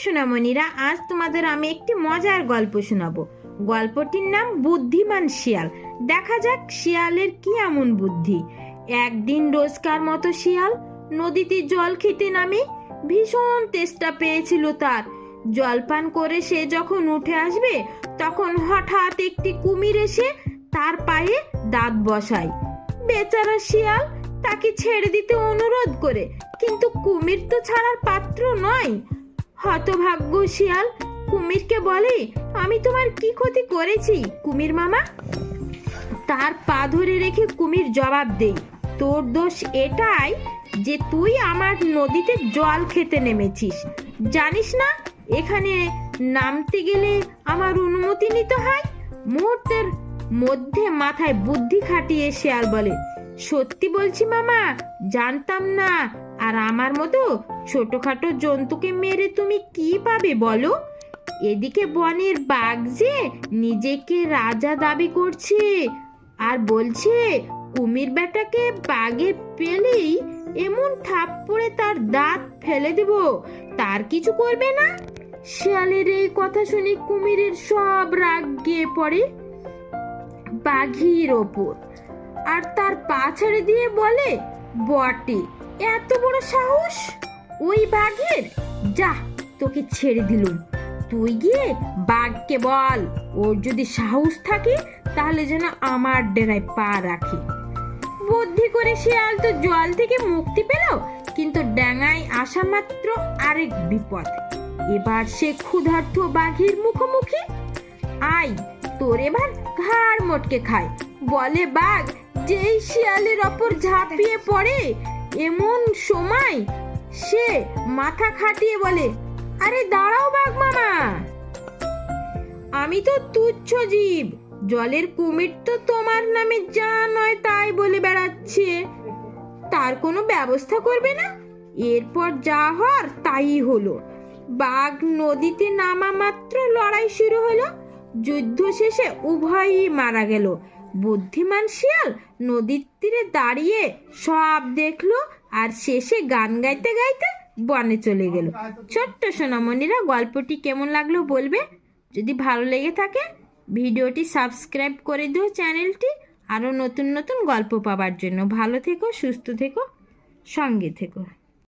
সোনামণিরা, আজ তোমাদের আমি একটি মজার গল্প শোনাবো। গল্পটির নাম বুদ্ধিমান শিয়াল। দেখা যাক শিয়ালের কি এমন বুদ্ধি। একদিন রোজকার মতো শিয়াল নদীতে জল খেতে নামে। ভীষণ তেষ্টা পেয়েছিল তার। জলপান করে সে যখন উঠে আসবে তখন হঠাৎ একটি কুমির এসে তার পায়ে দাঁত বসায়। বেচারা শিয়াল তাকে ছেড়ে দিতে অনুরোধ করে, কিন্তু কুমির তো ছাড়ার পাত্র নয়। হতভাগ্য শিয়াল কুমিরকে বলে, আমি তোমার কি ক্ষতি করেছি কুমির মামা? তার পা ধরে রেখে কুমির জবাব দেয়, তোর দোষ এটাই যে তুই আমার নদীতে জল খেতে নেমেছিস। জানিস না এখানে নামতে গেলে আমার অনুমতি নিতে হয়? মুহূর্তের মধ্যে মাথায় বুদ্ধি খাটিয়ে শিয়াল বলে, সত্যি বলছি মামা, জানতাম না। আর আমার মতো ছোটখাটো জন্তুকে মেরে তুমি কি পাবে বলো? এদিকে বনের বাঘ যে নিজেকে রাজা দাবি করছে আর বলছে কুমির বেটাকে বাঘে পেলেই এমন থাপ্পড়ে তার দাঁত ফেলে দেব, তার কিছু করবে না। শিয়ালের এই কথা শুনে কুমিরের সব রাগ গিয়ে পড়ে বাঘির ওপর, আর তার পা ছেড়ে দিয়ে বলে, বটে, এত বড় সাহস ওই বাঘের! যা, তোকে ছেড়ে দিলুম। তুই গিয়ে বাঘকে বল, ওর যদি সাহস থাকে তাহলে যেন আমার ডেরায় পা রাখে। বুদ্ধি করে শিয়াল তো জল থেকে মুক্তি পেল, কিন্তু ডাঙায় আসা মাত্র আরেক বিপদ। এবার সে ক্ষুধার্ত বাঘের মুখোমুখি। আয়, তোর এবার ঘাড় মটকে খায়, বলে বাঘ যেই শিয়ালের ওপর ঝাঁপিয়ে পড়ে। এমন সময় সে মাথা খাটিয়ে বলে, আরে দাঁড়াও বাঘ মামা, আমি তো তুচ্ছ জীব। জলের কুমির তো তোমার নামে যা নয় তাই বলে বেড়াচ্ছে, তার কোনো ব্যবস্থা করবে না? এরপর যা হওয়ার তাই হলো। বাঘ নদীতে নামা মাত্র লড়াই শুরু হলো। যুদ্ধ শেষে উভয়ই মারা গেল। বুদ্ধিমান শিয়াল নদীর তীরে দাঁড়িয়ে সব দেখলো আর শেষে গান গাইতে গাইতে বনে চলে গেল। ছোট্ট সোনামণিরা, গল্পটি কেমন লাগলো বলবে। যদি ভালো লেগে থাকে ভিডিওটি সাবস্ক্রাইব করে দিও চ্যানেলটি, আরও নতুন নতুন গল্প পাওয়ার জন্য। ভালো থেকো, সুস্থ থেকো, সঙ্গে থেকো।